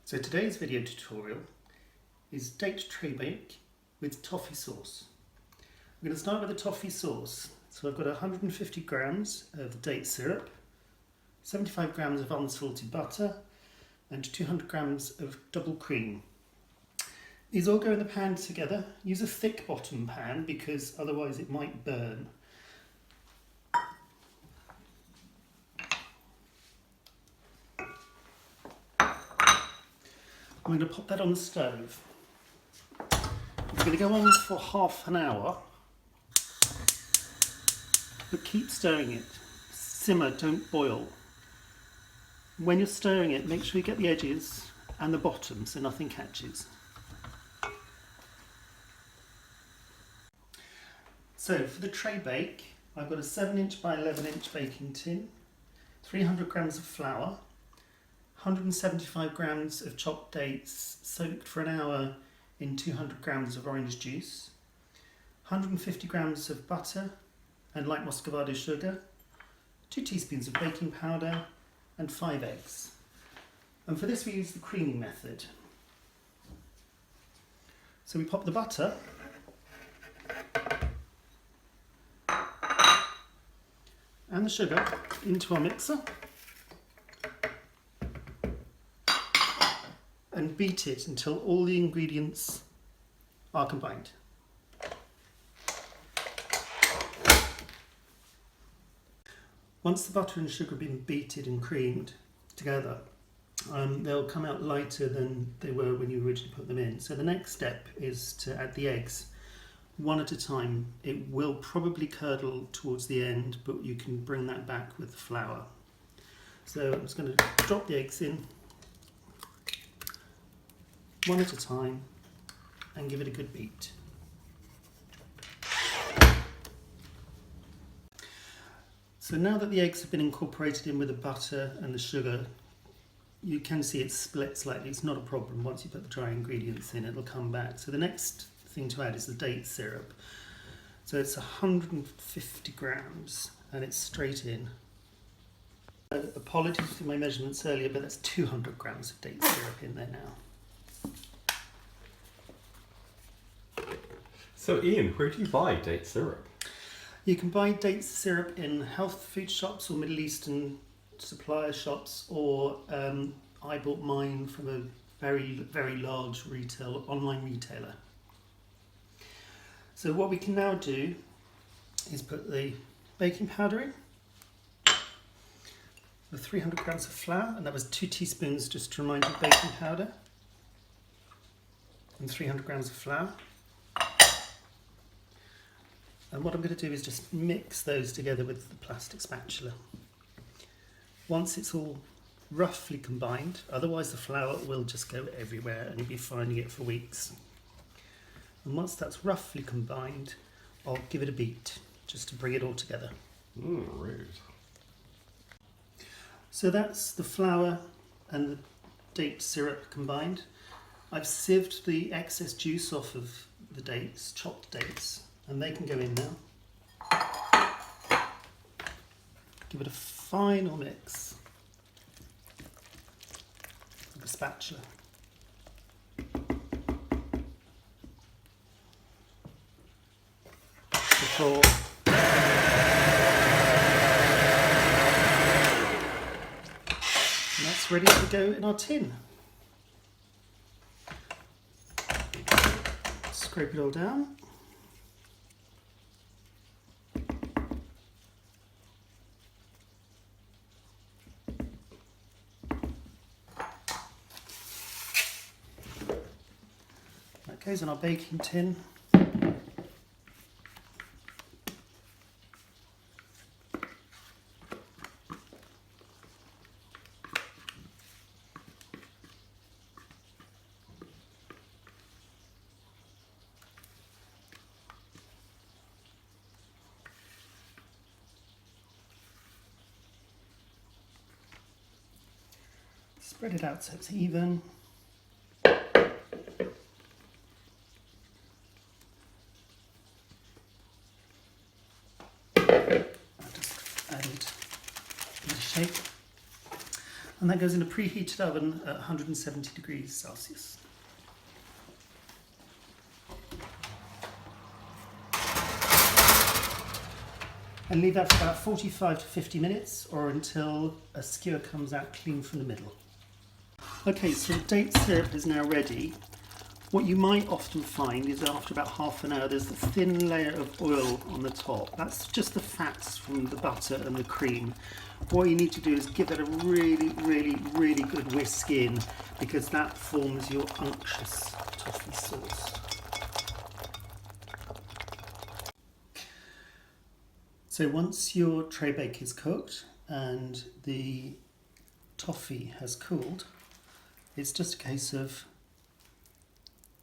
So today's video tutorial is date tray bake with toffee sauce. I'm going to start with the toffee sauce. So I've got 150 grams of date syrup, 75 grams of unsalted butter and 200 grams of double cream. These all go in the pan together. Use a thick bottom pan because otherwise it might burn. I'm going to pop that on the stove. It's going to go on for half an hour, but keep stirring it. Simmer, don't boil. When you're stirring it, make sure you get the edges and the bottom so nothing catches. So for the tray bake, I've got a 7" by 11" baking tin, 300 grams of flour, 175 grams of chopped dates soaked for an hour in 200 grams of orange juice, 150 grams of butter and light muscovado sugar, 2 teaspoons of baking powder and 5 eggs. And for this we use the creaming method. So we pop the butter and the sugar into our mixer and beat it until all the ingredients are combined. Once the butter and sugar have been beaten and creamed together, they'll come out lighter than they were when you originally put them in. So the next step is to add the eggs one at a time. It will probably curdle towards the end, but you can bring that back with the flour. So I'm just going to drop the eggs in one at a time and give it a good beat. So now that the eggs have been incorporated in with the butter and the sugar, you can see it's split slightly. It's not a problem. Once you put the dry ingredients in, it'll come back. So the next thing to add is the date syrup. So it's 150 grams and it's straight in. Apologies for my measurements earlier, but that's 200 grams of date syrup in there now. So Ian, where do you buy date syrup? You can buy date syrup in health food shops or Middle Eastern supplier shops, or I bought mine from a very large online retailer. So what we can now do is put the baking powder in, the 300 grams of flour, and that was 2 teaspoons just to remind you, baking powder, and 300 grams of flour. And what I'm going to do is just mix those together with the plastic spatula. Once it's all roughly combined, otherwise the flour will just go everywhere and you'll be finding it for weeks. And once that's roughly combined, I'll give it a beat just to bring it all together. Rude. So that's the flour and the date syrup combined. I've sieved the excess juice off of the dates, chopped dates, and they can go in now. Give it a final mix with a spatula. Before and that's ready to go in our tin. Scrape it all down. That goes in our baking tin. Spread it out so it's even. Just add it in the shape. And that goes in a preheated oven at 170 degrees Celsius. And leave that for about 45 to 50 minutes or until a skewer comes out clean from the middle. Okay, so the date syrup is now ready. What you might often find is after about half an hour there's a thin layer of oil on the top. That's just the fats from the butter and the cream. What you need to do is give it a really good whisk in, because that forms your unctuous toffee sauce. So once your tray bake is cooked and the toffee has cooled, it's just a case of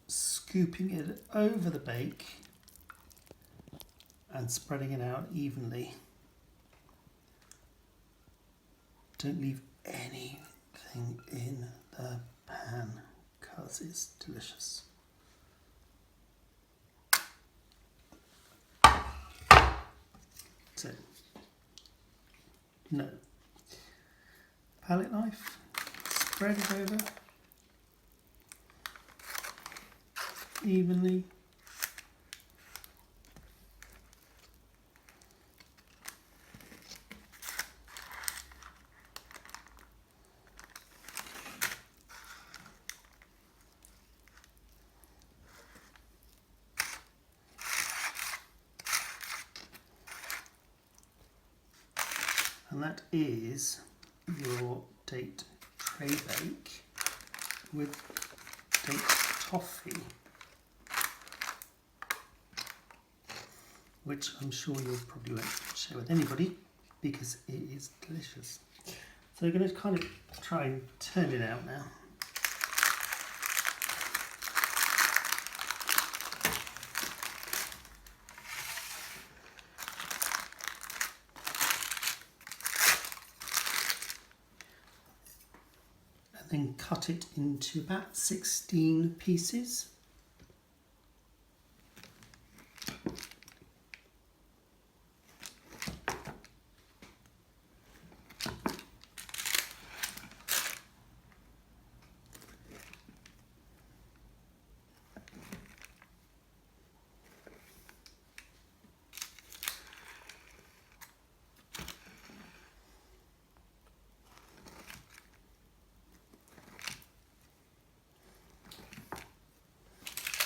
scooping it over the bake and spreading it out evenly. Don't leave anything in the pan because it's delicious. So, no. Palette knife, spread it over evenly. And that is your date tray bake with date toffee, which I'm sure you probably won't share with anybody because it is delicious. So we're going to kind of try and turn it out now. Then cut it into about 16 pieces.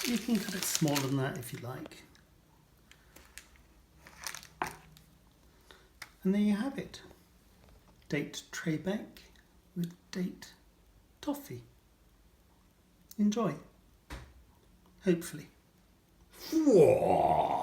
You can cut it smaller than that if you like. And there you have it. Date tray bake with date toffee. Enjoy. Hopefully. Whoa.